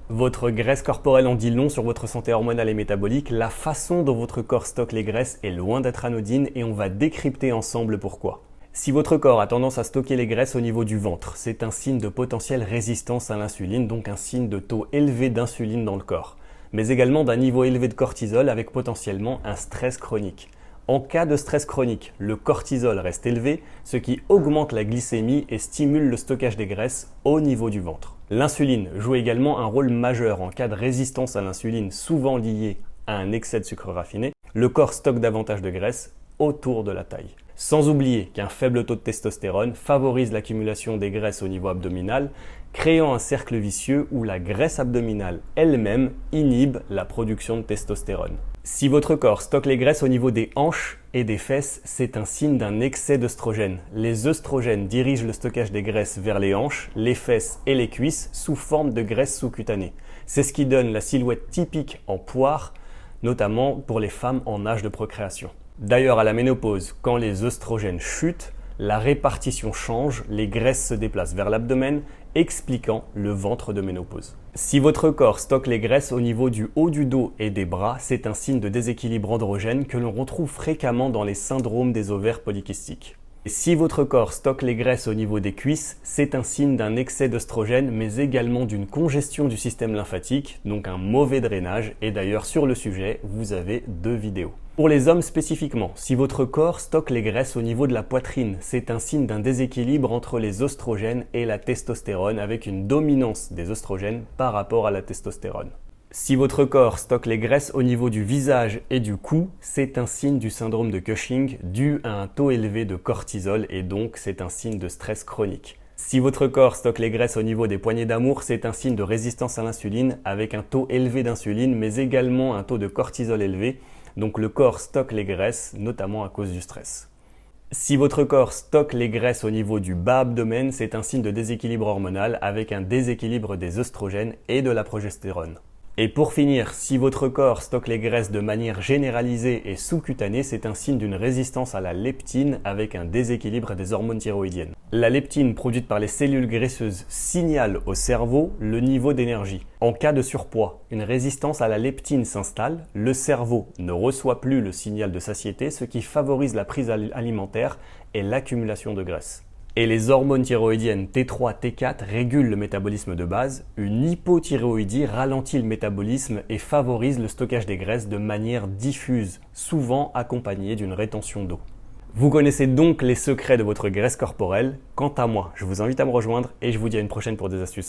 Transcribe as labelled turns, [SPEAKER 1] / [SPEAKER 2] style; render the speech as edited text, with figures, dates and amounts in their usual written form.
[SPEAKER 1] Votre graisse corporelle en dit long sur votre santé hormonale et métabolique. La façon dont votre corps stocke les graisses est loin d'être anodine et on va décrypter ensemble pourquoi. Si votre corps a tendance à stocker les graisses au niveau du ventre, c'est un signe de potentielle résistance à l'insuline, donc un signe de taux élevé d'insuline dans le corps, mais également d'un niveau élevé de cortisol avec potentiellement un stress chronique. En cas de stress chronique, le cortisol reste élevé, ce qui augmente la glycémie et stimule le stockage des graisses au niveau du ventre. L'insuline joue également un rôle majeur en cas de résistance à l'insuline, souvent liée à un excès de sucre raffiné. Le corps stocke davantage de graisse autour de la taille. Sans oublier qu'un faible taux de testostérone favorise l'accumulation des graisses au niveau abdominal, créant un cercle vicieux où la graisse abdominale elle-même inhibe la production de testostérone. Si votre corps stocke les graisses au niveau des hanches et des fesses, c'est un signe d'un excès d'œstrogène. Les œstrogènes dirigent le stockage des graisses vers les hanches, les fesses et les cuisses sous forme de graisse sous-cutanée. C'est ce qui donne la silhouette typique en poire, notamment pour les femmes en âge de procréation. D'ailleurs, à la ménopause, quand les œstrogènes chutent, la répartition change, les graisses se déplacent vers l'abdomen, expliquant le ventre de ménopause. Si votre corps stocke les graisses au niveau du haut du dos et des bras, c'est un signe de déséquilibre androgène que l'on retrouve fréquemment dans les syndromes des ovaires polykystiques. Et si votre corps stocke les graisses au niveau des cuisses, c'est un signe d'un excès d'œstrogène, mais également d'une congestion du système lymphatique, donc un mauvais drainage. Et d'ailleurs, sur le sujet, vous avez 2 vidéos. Pour les hommes spécifiquement, si votre corps stocke les graisses au niveau de la poitrine, c'est un signe d'un déséquilibre entre les œstrogènes et la testostérone, avec une dominance des œstrogènes par rapport à la testostérone. Si votre corps stocke les graisses au niveau du visage et du cou, c'est un signe du syndrome de Cushing dû à un taux élevé de cortisol et donc c'est un signe de stress chronique. Si votre corps stocke les graisses au niveau des poignées d'amour, c'est un signe de résistance à l'insuline avec un taux élevé d'insuline mais également un taux de cortisol élevé. Donc le corps stocke les graisses, notamment à cause du stress. Si votre corps stocke les graisses au niveau du bas abdomen, c'est un signe de déséquilibre hormonal avec un déséquilibre des œstrogènes et de la progestérone. Et pour finir, si votre corps stocke les graisses de manière généralisée et sous-cutanée, c'est un signe d'une résistance à la leptine avec un déséquilibre des hormones thyroïdiennes. La leptine produite par les cellules graisseuses signale au cerveau le niveau d'énergie. En cas de surpoids, une résistance à la leptine s'installe, le cerveau ne reçoit plus le signal de satiété, ce qui favorise la prise alimentaire et l'accumulation de graisse. Et les hormones thyroïdiennes T3, T4 régulent le métabolisme de base. Une hypothyroïdie ralentit le métabolisme et favorise le stockage des graisses de manière diffuse, souvent accompagnée d'une rétention d'eau. Vous connaissez donc les secrets de votre graisse corporelle. Quant à moi, je vous invite à me rejoindre et je vous dis à une prochaine pour des astuces.